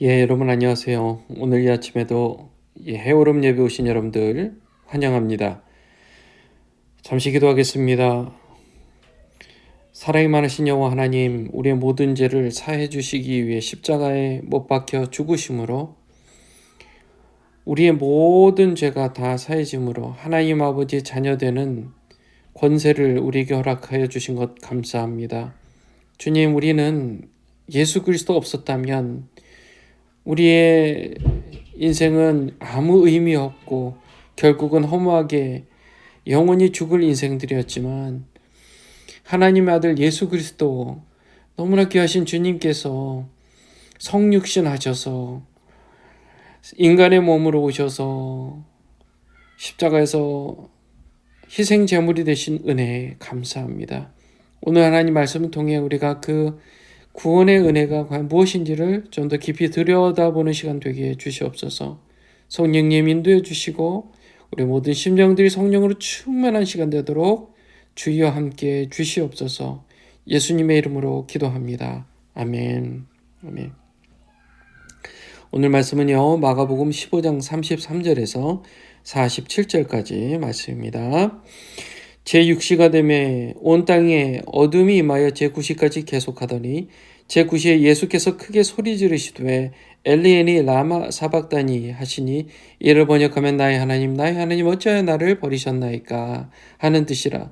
여러분 안녕하세요. 오늘 이 아침에도 해오름 예배 오신 여러분들 환영합니다. 잠시 기도하겠습니다. 사랑이 많으신 여호와 하나님, 우리의 모든 죄를 사해 주시기 위해 십자가에 못 박혀 죽으심으로 우리의 모든 죄가 다 사해짐으로 하나님 아버지의 자녀되는 권세를 우리에게 허락하여 주신 것 감사합니다. 주님, 우리는 예수 그리스도 없었다면 우리의 인생은 아무 의미 없고 결국은 허무하게 영원히 죽을 인생들이었지만 하나님의 아들 예수 그리스도 너무나 귀하신 주님께서 성육신 하셔서 인간의 몸으로 오셔서 십자가에서 희생 제물이 되신 은혜에 감사합니다. 오늘 하나님 말씀을 통해 우리가 그 구원의 은혜가 과연 무엇인지를 좀 더 깊이 들여다보는 시간 되게 해주시옵소서. 성령님 인도해 주시고 우리 모든 심령들이 성령으로 충만한 시간 되도록 주여 함께 주시옵소서. 예수님의 이름으로 기도합니다. 아멘. 아멘. 오늘 말씀은요, 마가복음 15장 33절에서 47절까지 말씀입니다. 제6시가 되매 온 땅에 어둠이 임하여 제9시까지 계속하더니 제9시에 예수께서 크게 소리 지르시되 엘리에니 라마 사박다니 하시니 이를 번역하면 나의 하나님 어찌하여 나를 버리셨나이까 하는 뜻이라.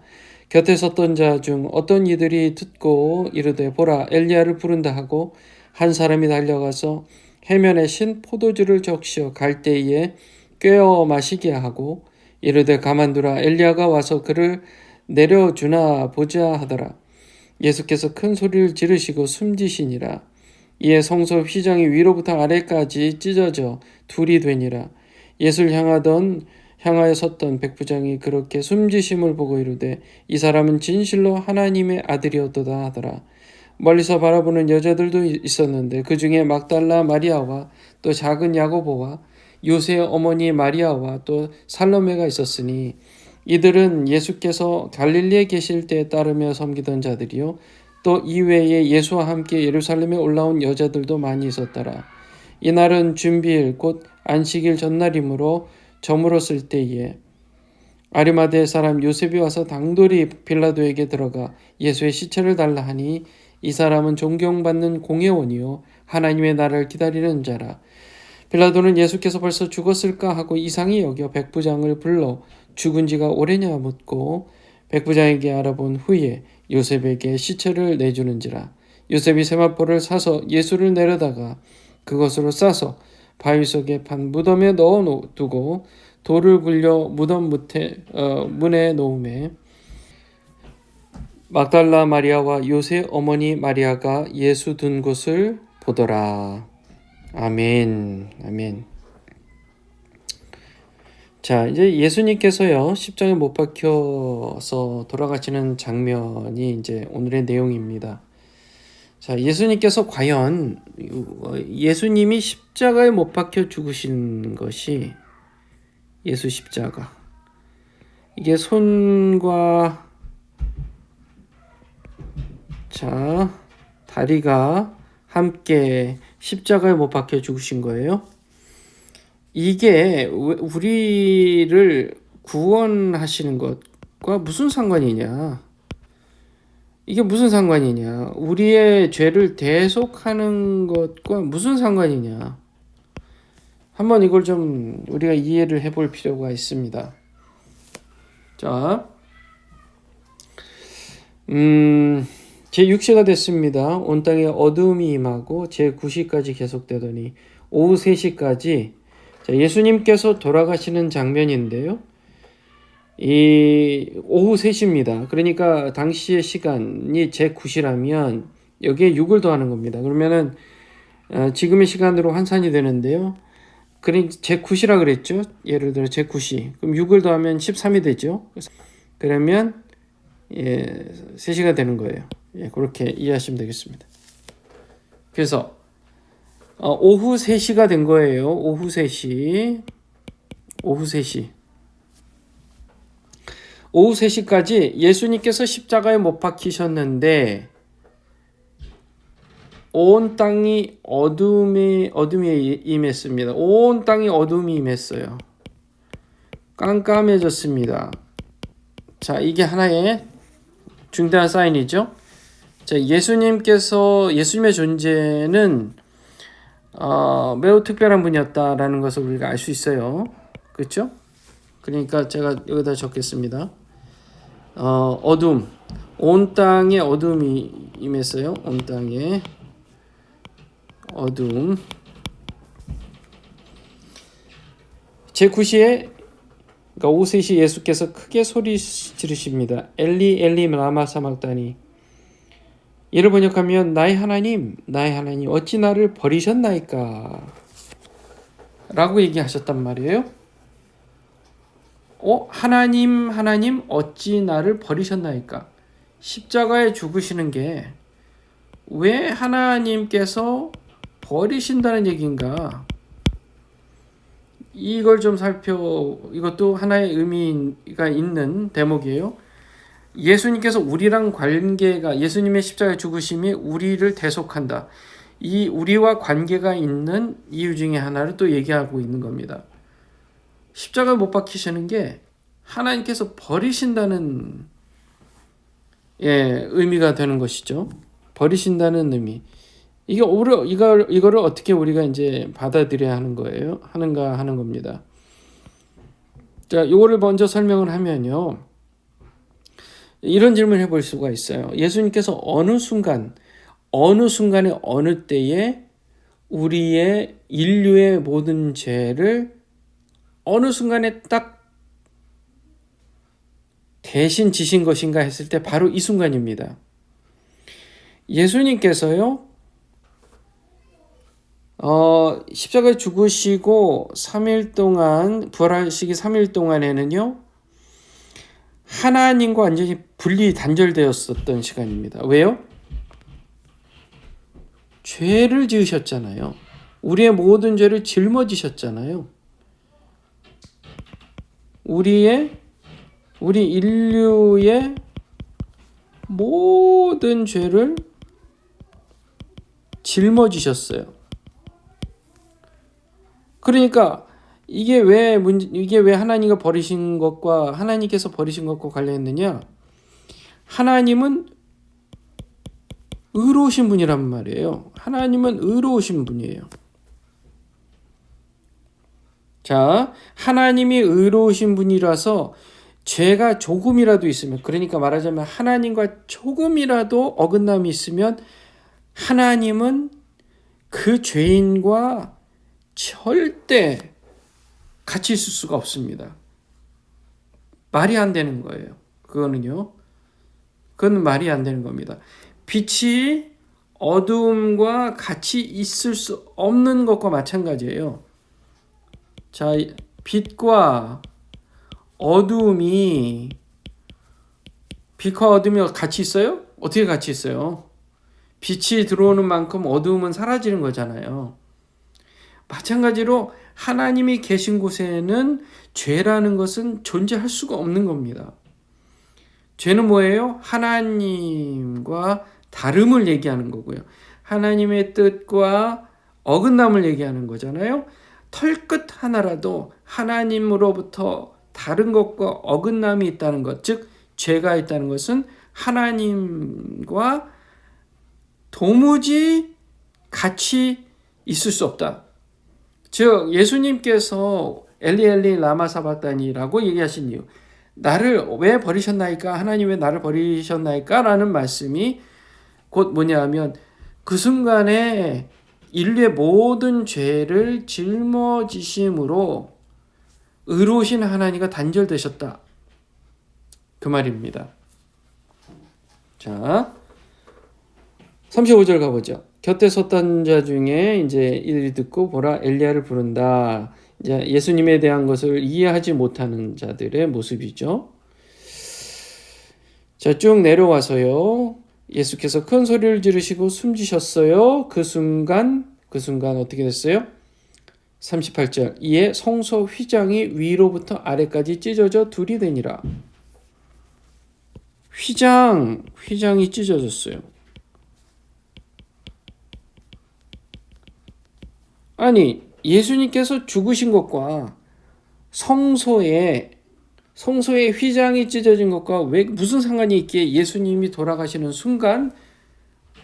곁에 섰던 자 중 어떤 이들이 듣고 이르되 보라 엘리야를 부른다 하고 한 사람이 달려가서 해면에 신 포도주를 적시어 갈대에 꿰어 마시게 하고 이르되 가만두라 엘리야가 와서 그를 내려주나 보자 하더라. 예수께서 큰 소리를 지르시고 숨지시니라. 이에 성소 휘장이 위로부터 아래까지 찢어져 둘이 되니라. 예수를 향하여 섰던 백부장이 그렇게 숨지심을 보고 이르되 이 사람은 진실로 하나님의 아들이었도다 하더라. 멀리서 바라보는 여자들도 있었는데 그 중에 막달라 마리아와 또 작은 야고보와 요새 어머니 마리아와 또 살로메가 있었으니 이들은 예수께서 갈릴리에 계실 때에 따르며 섬기던 자들이요 또 이외에 예수와 함께 예루살렘에 올라온 여자들도 많이 있었더라. 이날은 준비일 곧 안식일 전날이므로 저물었을 때에 아리마대 사람 요셉이 와서 당돌이 빌라도에게 들어가 예수의 시체를 달라 하니 이 사람은 존경받는 공회원이요 하나님의 나라를 기다리는 자라. 빌라도는 예수께서 벌써 죽었을까 하고 이상히 여겨 백부장을 불러 죽은 지가 오래냐 묻고 백부장에게 알아본 후에 요셉에게 시체를 내주는지라. 요셉이 세마포를 사서 예수를 내려다가 그것으로 싸서 바위 속에 판 무덤에 넣어두고 돌을 굴려 무덤 문에 놓음에 막달라 마리아와 요새 어머니 마리아가 예수 둔 곳을 보더라. 아멘. 아멘. 자, 이제 예수님께서요, 십자가에 못 박혀서 돌아가시는 장면이 이제 오늘의 내용입니다. 자, 예수님께서 과연 예수님이 십자가에 못 박혀 죽으신 것이 예수 십자가. 이게 손과 다리가 함께 십자가에 못 박혀 죽으신 거예요. 이게 우리를 구원하시는 것과 무슨 상관이냐? 이게 무슨 상관이냐? 우리의 죄를 대속하는 것과 무슨 상관이냐? 한번 이걸 좀 우리가 이해를 해볼 필요가 있습니다. 자, 제6시가 됐습니다. 온 땅에 어둠이 임하고 제9시까지 계속되더니 오후 3시까지 예수님께서 돌아가시는 장면인데요. 이 오후 3시입니다. 그러니까 당시의 시간이 제9시라면 여기에 6을 더하는 겁니다. 그러면은 지금의 시간으로 환산이 되는데요. 그러니까 제9시라 그랬죠. 예를 들어 제9시. 그럼 6을 더하면 13이 되죠. 그러면 3시가 되는 거예요. 그렇게 이해하시면 되겠습니다. 그래서 오후 3시가 된 거예요. 오후 3시. 오후 3시까지 예수님께서 십자가에 못 박히셨는데 온 땅이 어둠이 임했습니다. 온 땅이 어둠이 임했어요. 깜깜해졌습니다. 자, 이게 하나의 중대한 사인이죠. 자, 예수님의 존재는 매우 특별한 분이었다라는 것을 우리가 알 수 있어요. 그렇죠? 그러니까 제가 여기다 적겠습니다. 어둠, 온 땅에 어둠이 임했어요. 온 땅에 어둠. 제9시에 그러니까 오후 3시 예수께서 크게 소리 지르십니다. 엘리 엘리 라마 사막다니. 이를 번역하면 나의 하나님 어찌 나를 버리셨나이까 라고 얘기하셨단 말이에요. 하나님 어찌 나를 버리셨나이까. 십자가에 죽으시는 게 왜 하나님께서 버리신다는 얘기인가. 이걸 좀 이것도 하나의 의미가 있는 대목이에요. 예수님께서 우리랑 관계가, 예수님의 십자가의 죽으심이 우리를 대속한다. 이 우리와 관계가 있는 이유 중에 하나를 또 얘기하고 있는 겁니다. 십자가에 못 박히시는 게 하나님께서 버리신다는 의미가 되는 것이죠. 버리신다는 의미. 이거를 어떻게 우리가 이제 받아들여야 하는가 하는 겁니다. 자, 요거를 먼저 설명을 하면요. 이런 질문을 해볼 수가 있어요. 예수님께서 어느 순간에 어느 때에 우리의 인류의 모든 죄를 어느 순간에 딱 대신 지신 것인가 했을 때 바로 이 순간입니다. 예수님께서요, 십자가에 죽으시고 3일 동안, 부활하시기 3일 동안에는요, 하나님과 완전히 단절되었었던 시간입니다. 왜요? 죄를 지으셨잖아요. 우리의 모든 죄를 짊어지셨잖아요. 우리 인류의 모든 죄를 짊어지셨어요. 그러니까 이게 왜 하나님께서 버리신 것과 관련했느냐? 하나님은 의로우신 분이란 말이에요. 하나님은 의로우신 분이에요. 자, 하나님이 의로우신 분이라서 죄가 조금이라도 있으면, 그러니까 말하자면 하나님과 조금이라도 어긋남이 있으면 하나님은 그 죄인과 절대 같이 있을 수가 없습니다. 말이 안 되는 거예요. 그건 말이 안 되는 겁니다. 빛이 어둠과 같이 있을 수 없는 것과 마찬가지예요. 자, 빛과 어둠이 같이 있어요? 어떻게 같이 있어요? 빛이 들어오는 만큼 어둠은 사라지는 거잖아요. 마찬가지로 하나님이 계신 곳에는 죄라는 것은 존재할 수가 없는 겁니다. 죄는 뭐예요? 하나님과 다름을 얘기하는 거고요. 하나님의 뜻과 어긋남을 얘기하는 거잖아요. 털끝 하나라도 하나님으로부터 다른 것과 어긋남이 있다는 것, 즉 죄가 있다는 것은 하나님과 도무지 같이 있을 수 없다. 즉 예수님께서 엘리 엘리 라마 사박다니라고 얘기하신 이유, 나를 왜 버리셨나이까? 하나님 왜 나를 버리셨나이까? 라는 말씀이 곧 뭐냐 하면 그 순간에 인류의 모든 죄를 짊어지심으로 의로우신 하나님과 단절되셨다. 그 말입니다. 자, 35절 가보죠. 곁에 섰던 자 중에 이제 이들이 듣고 보라 엘리야를 부른다. 이제 예수님에 대한 것을 이해하지 못하는 자들의 모습이죠. 자, 쭉 내려와서요. 예수께서 큰 소리를 지르시고 숨지셨어요. 그 순간 어떻게 됐어요? 38절. 이에 성소 휘장이 위로부터 아래까지 찢어져 둘이 되니라. 휘장이 찢어졌어요. 아니, 예수님께서 죽으신 것과 성소에 휘장이 찢어진 것과 왜 무슨 상관이 있기에 예수님이 돌아가시는 순간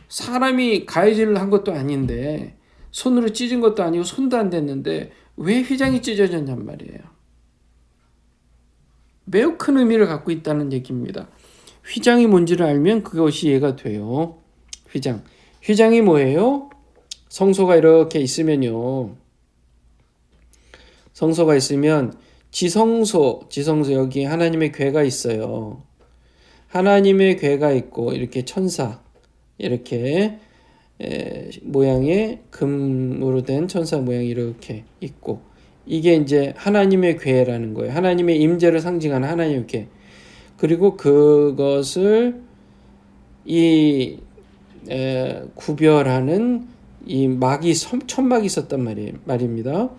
사람이 가해질을 한 것도 아닌데 손으로 찢은 것도 아니고 손도 안 댔는데 왜 휘장이 찢어졌냔 말이에요. 매우 큰 의미를 갖고 있다는 얘기입니다. 휘장이 뭔지를 알면 그것이 이해가 돼요. 휘장이 뭐예요? 성소가 이렇게 있으면요. 성소가 있으면 지성소 여기 하나님의 궤가 있어요. 하나님의 궤가 있고 이렇게 천사 이렇게 모양의 금으로 된 천사 모양이 이렇게 있고 이게 이제 하나님의 궤라는 거예요. 하나님의 임재를 상징하는 하나님의 궤. 그리고 그것을 구별하는 이 막이 천막이 있었단 말입니다.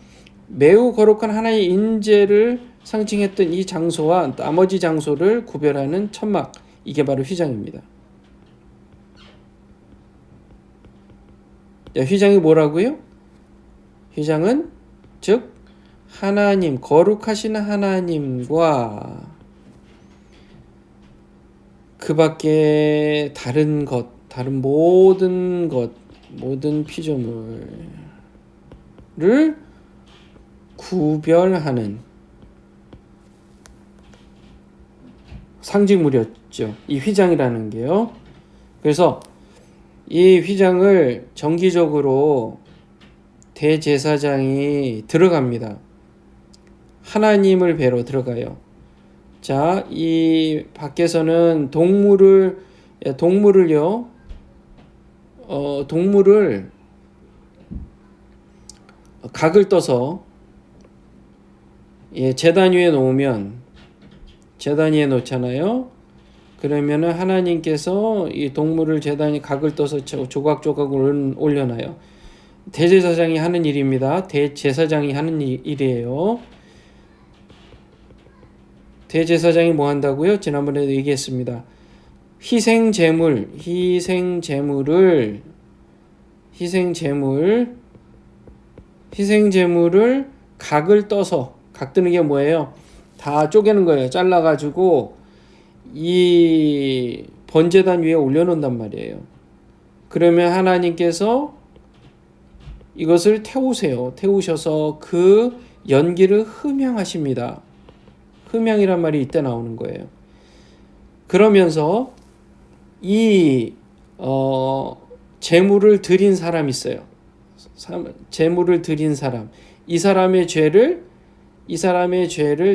매우 거룩한 하나님의 임재를 상징했던 이 장소와 나머지 장소를 구별하는 천막, 이게 바로 휘장입니다. 휘장이 뭐라고요? 휘장은 즉 하나님, 거룩하신 하나님과 그 밖에 다른 모든 피조물을 구별하는 상징물이었죠. 이 휘장이라는 게요. 그래서 이 휘장을 정기적으로 대제사장이 들어갑니다. 하나님을 뵈러 들어가요. 자, 이 밖에서는 동물을 각을 떠서 제단 위에 놓잖아요. 그러면은 하나님께서 이 동물을 제단에 각을 떠서 조각조각 올려놔요. 대제사장이 하는 일입니다. 대제사장이 하는 일이에요. 대제사장이 뭐 한다고요? 지난번에도 얘기했습니다. 희생제물을 각을 떠서, 각 뜨는 게 뭐예요? 다 쪼개는 거예요. 잘라가지고 이 번제단 위에 올려놓는단 말이에요. 그러면 하나님께서 이것을 태우셔서 그 연기를 흠양하십니다. 흠양이란 말이 이때 나오는 거예요. 그러면서 이 제물을 드린 사람이 있어요. 제물을 드린 사람. 이 사람의 죄를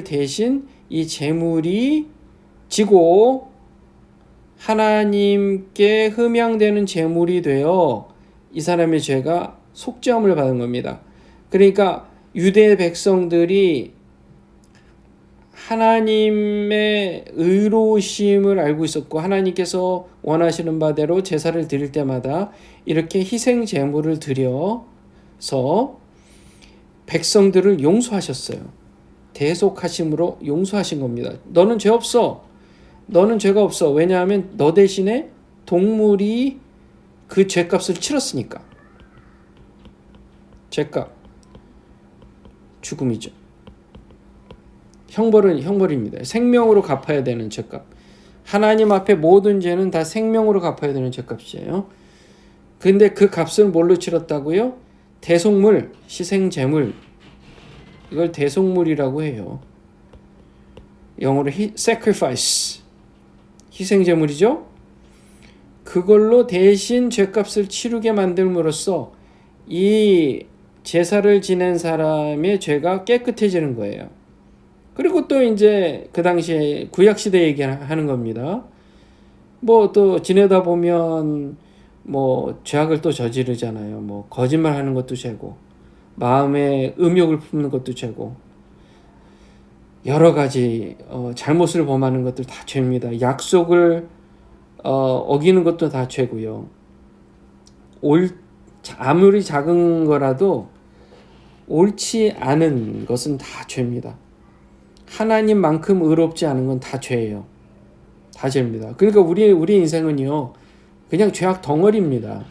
대신 이 제물이 지고 하나님께 흠양되는 제물이 되어 이 사람의 죄가 속죄함을 받은 겁니다. 그러니까 유대 백성들이 하나님의 의로우심을 알고 있었고 하나님께서 원하시는 바대로 제사를 드릴 때마다 이렇게 희생 제물을 드려서 백성들을 용서하셨어요. 대속하심으로 용서하신 겁니다. 너는 죄 없어. 너는 죄가 없어. 왜냐하면 너 대신에 동물이 그 죄값을 치렀으니까. 죄값. 죽음이죠. 형벌입니다. 생명으로 갚아야 되는 죄값. 하나님 앞에 모든 죄는 다 생명으로 갚아야 되는 죄값이에요. 근데 그 값을 뭘로 치렀다고요? 대속물, 희생제물. 이걸 대속물이라고 해요. 영어로 sacrifice. 희생제물이죠. 그걸로 대신 죄값을 치르게 만들므로써 이 제사를 지낸 사람의 죄가 깨끗해지는 거예요. 그리고 또 이제 그 당시에 구약시대 얘기하는 겁니다. 뭐 또 지내다 보면 뭐 죄악을 또 저지르잖아요. 뭐 거짓말하는 것도 죄고 마음에 음욕을 품는 것도 죄고 여러 가지 잘못을 범하는 것들 다 죄입니다. 약속을 어기는 것도 다 죄고요. 아무리 작은 거라도 옳지 않은 것은 다 죄입니다. 하나님만큼 의롭지 않은 건 다 죄예요. 다 죄입니다. 그러니까 우리 인생은요, 그냥 죄악 덩어리입니다.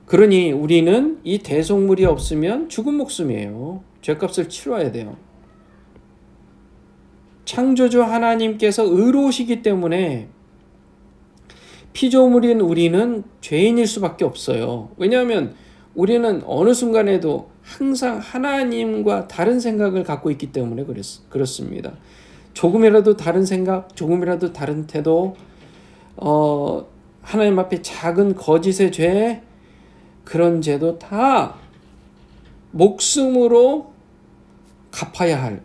그러니 우리는 이 대속물이 없으면 죽은 목숨이에요. 죄값을 치러야 돼요. 창조주 하나님께서 의로우시기 때문에 피조물인 우리는 죄인일 수밖에 없어요. 왜냐하면 우리는 어느 순간에도 항상 하나님과 다른 생각을 갖고 있기 때문에 그렇습니다. 조금이라도 다른 생각, 조금이라도 다른 태도, 하나님 앞에 작은 거짓의 죄, 그런 죄도 다 목숨으로 갚아야 할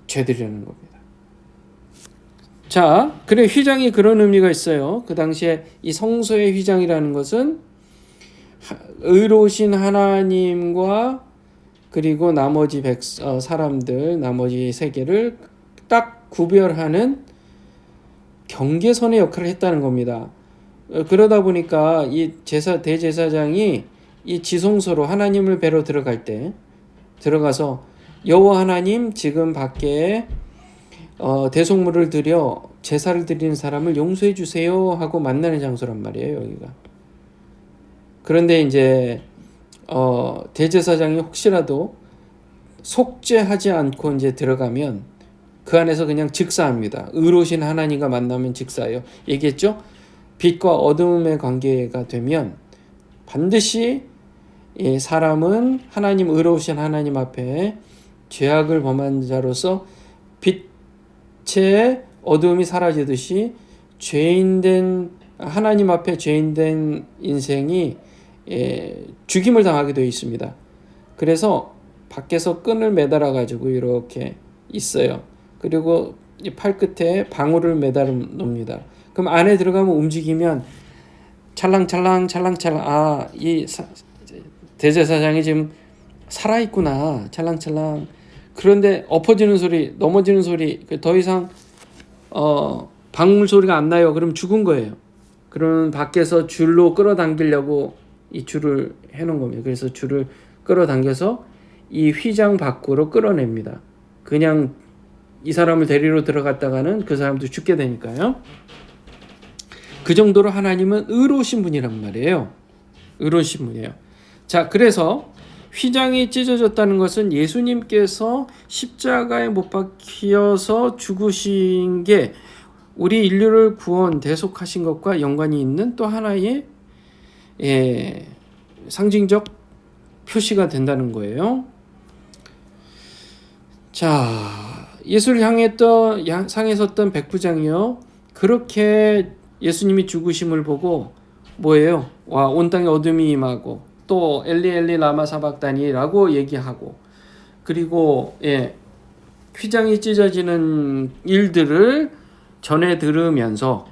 죄들이라는 겁니다. 자, 그래 휘장이 그런 의미가 있어요. 그 당시에 이 성소의 휘장이라는 것은 의로우신 하나님과 그리고 나머지 사람들, 나머지 세계를 딱 구별하는 경계선의 역할을 했다는 겁니다. 그러다 보니까 이 대제사장이 이 지성소로 하나님을 뵈러 들어갈 때 들어가서 여호와 하나님 지금 밖에 대속물을 드려 제사를 드리는 사람을 용서해 주세요 하고 만나는 장소란 말이에요, 여기가. 그런데 이제 대제사장이 혹시라도 속죄하지 않고 이제 들어가면 그 안에서 그냥 즉사합니다. 의로우신 하나님과 만나면 즉사예요. 얘기했죠? 빛과 어둠의 관계가 되면 반드시 사람은 하나님, 의로우신 하나님 앞에 죄악을 범한 자로서 빛의 어둠이 사라지듯이 하나님 앞에 죄인된 인생이 죽임을 당하게 되어 있습니다. 그래서 밖에서 끈을 매달아 가지고 이렇게 있어요. 그리고 이 팔끝에 방울을 매달아 놓습니다. 그럼 안에 들어가면 움직이면 찰랑찰랑 이 대제사장이 지금 살아있구나, 찰랑찰랑. 그런데 엎어지는 소리, 넘어지는 소리, 더 이상 방울 소리가 안 나요. 그럼 죽은 거예요. 그러면 밖에서 줄로 끌어당기려고 이 줄을 해놓은 겁니다. 그래서 줄을 끌어당겨서 이 휘장 밖으로 끌어냅니다. 그냥 이 사람을 데리러 들어갔다가는 그 사람도 죽게 되니까요. 그 정도로 하나님은 의로우신 분이란 말이에요. 의로우신 분이에요. 자, 그래서 휘장이 찢어졌다는 것은 예수님께서 십자가에 못 박혀서 죽으신 게 우리 인류를 대속하신 것과 연관이 있는 또 하나의 상징적 표시가 된다는 거예요. 자, 예수를 상에 섰던 백부장이요, 그렇게 예수님이 죽으심을 보고 뭐예요? 와, 온 땅에 어둠이 임하고 또 엘리 엘리 라마 사박다니라고 얘기하고, 그리고 휘장이 찢어지는 일들을 전해 들으면서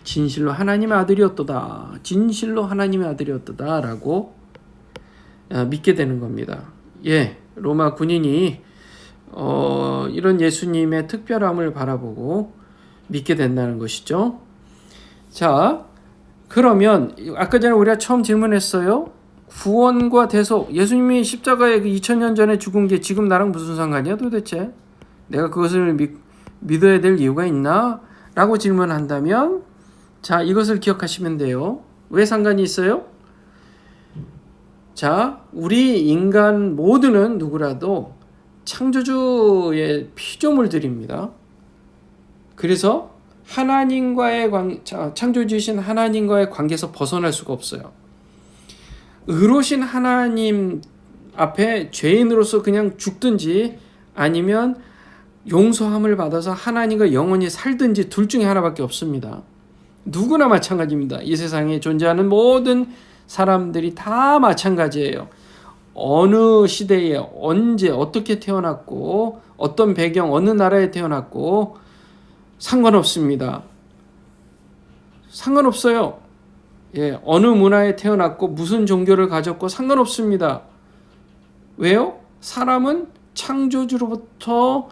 진실로 하나님의 아들이었도다, 진실로 하나님의 아들이었도다 라고 믿게 되는 겁니다. 로마 군인이 이런 예수님의 특별함을 바라보고 믿게 된다는 것이죠. 자, 그러면 아까 전에 우리가 처음 질문했어요. 구원과 대속, 예수님이 십자가에 2000년 전에 죽은 게 지금 나랑 무슨 상관이야 도대체? 내가 그것을 믿어야 될 이유가 있나? 라고 질문한다면, 자, 이것을 기억하시면 돼요. 왜 상관이 있어요? 자, 우리 인간 모두는 누구라도 창조주의 피조물들입니다. 그래서 창조주이신 하나님과의 관계에서 벗어날 수가 없어요. 의로우신 하나님 앞에 죄인으로서 그냥 죽든지 아니면 용서함을 받아서 하나님과 영원히 살든지 둘 중에 하나밖에 없습니다. 누구나 마찬가지입니다. 이 세상에 존재하는 모든 사람들이 다 마찬가지예요. 어느 시대에 언제 어떻게 태어났고 어떤 배경 어느 나라에 태어났고 상관없습니다. 상관없어요. 어느 문화에 태어났고 무슨 종교를 가졌고 상관없습니다. 왜요? 사람은 창조주로부터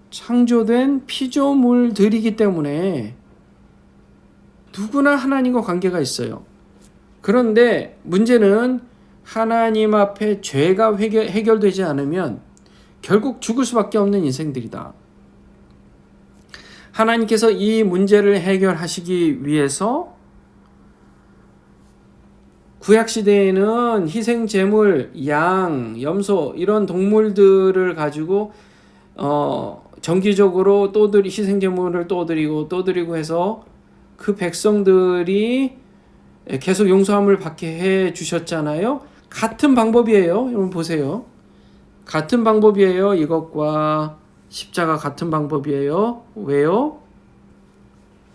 창조된 피조물들이기 때문에 누구나 하나님과 관계가 있어요. 그런데 문제는 하나님 앞에 죄가 해결되지 않으면 결국 죽을 수밖에 없는 인생들이다. 하나님께서 이 문제를 해결하시기 위해서 구약 시대에는 희생 제물, 양, 염소 이런 동물들을 가지고 정기적으로 희생 제물을 또 드리고 해서 그 백성들이 계속 용서함을 받게 해 주셨잖아요. 같은 방법이에요. 여러분 보세요. 같은 방법이에요. 이것과 십자가 같은 방법이에요. 왜요?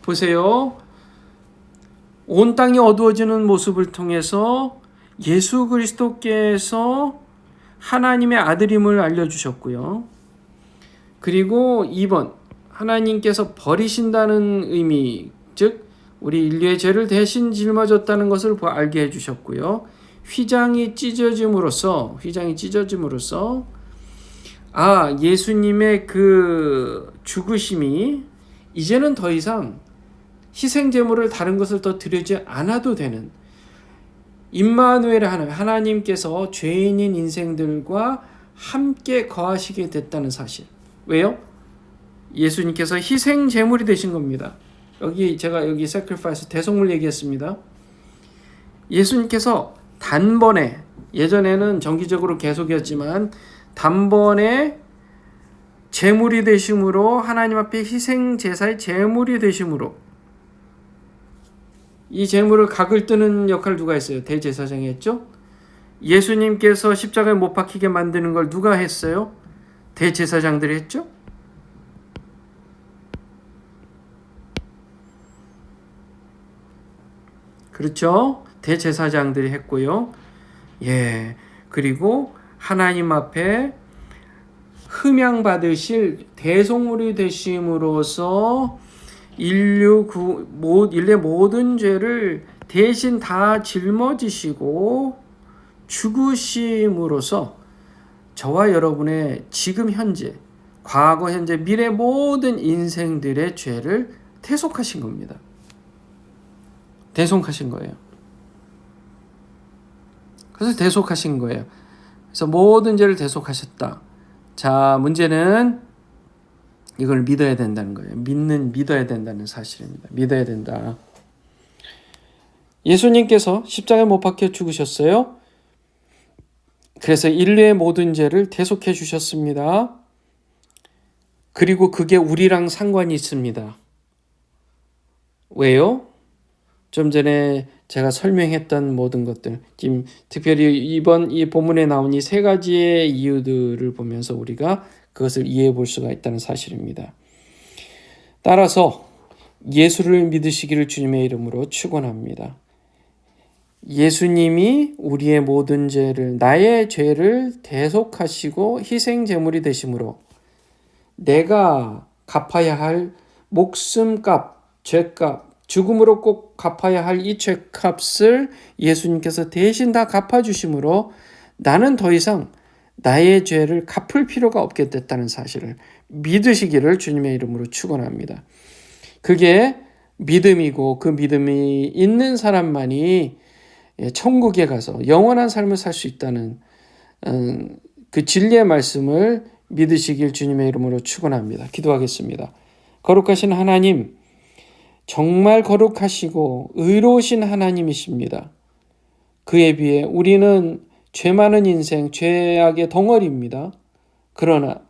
보세요. 온 땅이 어두워지는 모습을 통해서 예수 그리스도께서 하나님의 아들임을 알려주셨고요. 그리고 2번, 하나님께서 버리신다는 의미, 즉 우리 인류의 죄를 대신 짊어졌다는 것을 알게 해주셨고요. 휘장이 찢어짐으로써 예수님의 그 죽으심이 이제는 더 이상 희생 제물을 다른 것을 더 드리지 않아도 되는 임마누엘의 하나님께서 죄인인 인생들과 함께 거하시게 됐다는 사실. 왜요? 예수님께서 희생 제물이 되신 겁니다. 제가 여기 sacrifice 대속물 얘기했습니다. 예수님께서 단번에, 예전에는 정기적으로 계속이었지만 단번에 제물이 되심으로, 하나님 앞에 희생 제사의 제물이 되심으로, 이 제물을 각을 뜨는 역할을 누가 했어요? 대제사장이 했죠? 예수님께서 십자가에 못 박히게 만드는 걸 누가 했어요? 대제사장들이 했죠? 그렇죠? 대제사장들이 했고요. 그리고 하나님 앞에 흠양 받으실 대속물이 되심으로써 인류의 모든 죄를 대신 다 짊어지시고 죽으심으로써 저와 여러분의 지금 현재, 과거, 현재, 미래 모든 인생들의 죄를 대속하신 겁니다. 대속하신 거예요. 그래서 대속하신 거예요. 그래서 모든 죄를 대속하셨다. 자, 문제는 이걸 믿어야 된다는 거예요. 믿어야 된다는 사실입니다. 믿어야 된다. 예수님께서 십자가에 못 박혀 죽으셨어요. 그래서 인류의 모든 죄를 대속해 주셨습니다. 그리고 그게 우리랑 상관이 있습니다. 왜요? 좀 전에 제가 설명했던 모든 것들, 지금 특별히 이번 이 본문에 나온 이 세 가지의 이유들을 보면서 우리가 그것을 이해해 볼 수가 있다는 사실입니다. 따라서 예수를 믿으시기를 주님의 이름으로 축원합니다. 예수님이 우리의 모든 죄를, 나의 죄를 대속하시고 희생 제물이 되심으로 내가 갚아야 할 목숨값, 죄값, 죽음으로 꼭 갚아야 할 이 죄값을 예수님께서 대신 다 갚아주심으로 나는 더 이상 나의 죄를 갚을 필요가 없게 됐다는 사실을 믿으시기를 주님의 이름으로 축원합니다. 그게 믿음이고, 그 믿음이 있는 사람만이 천국에 가서 영원한 삶을 살 수 있다는 그 진리의 말씀을 믿으시길 주님의 이름으로 축원합니다. 기도하겠습니다. 거룩하신 하나님, 정말 거룩하시고 의로우신 하나님이십니다. 그에 비해 우리는 죄 많은 인생, 죄악의 덩어리입니다. 그러나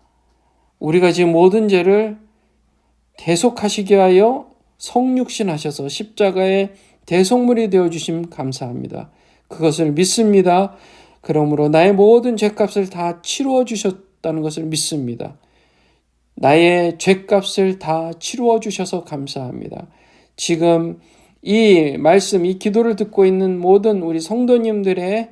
우리가 지금 모든 죄를 대속하시게 하여 성육신하셔서 십자가의 대속물이 되어주심 감사합니다. 그것을 믿습니다. 그러므로 나의 모든 죄값을 다 치루어 주셨다는 것을 믿습니다. 나의 죄값을 다 치루어 주셔서 감사합니다. 지금 이 말씀, 이 기도를 듣고 있는 모든 우리 성도님들의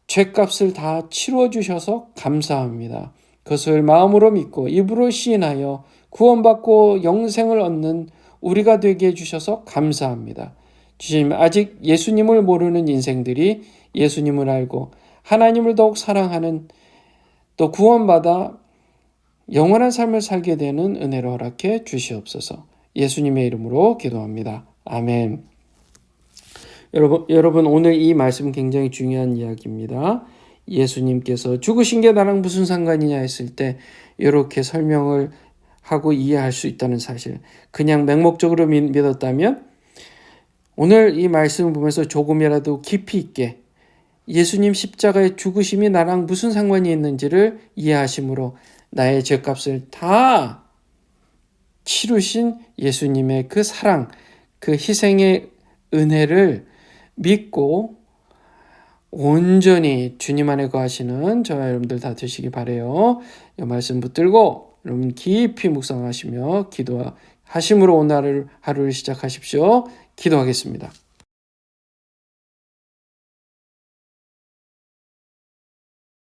죄값을 다 치루어 주셔서 감사합니다. 그것을 마음으로 믿고 입으로 시인하여 구원받고 영생을 얻는 우리가 되게 해주셔서 감사합니다. 주님, 아직 예수님을 모르는 인생들이 예수님을 알고 하나님을 더욱 사랑하는, 또 구원받아 영원한 삶을 살게 되는 은혜를 허락해 주시옵소서. 예수님의 이름으로 기도합니다. 아멘. 여러분 오늘 이 말씀 굉장히 중요한 이야기입니다. 예수님께서 죽으신 게 나랑 무슨 상관이냐 했을 때 이렇게 설명을 하고 이해할 수 있다는 사실. 그냥 맹목적으로 믿었다면 오늘 이 말씀을 보면서 조금이라도 깊이 있게 예수님 십자가의 죽으심이 나랑 무슨 상관이 있는지를 이해하심으로 나의 죄값을 다 치르신 예수님의 그 사랑, 그 희생의 은혜를 믿고 온전히 주님 안에 거하시는 저와 여러분들 다 되시기 바라요. 이 말씀 붙들고 여러분 깊이 묵상하시며 기도하심으로 오늘 하루를 시작하십시오. 기도하겠습니다.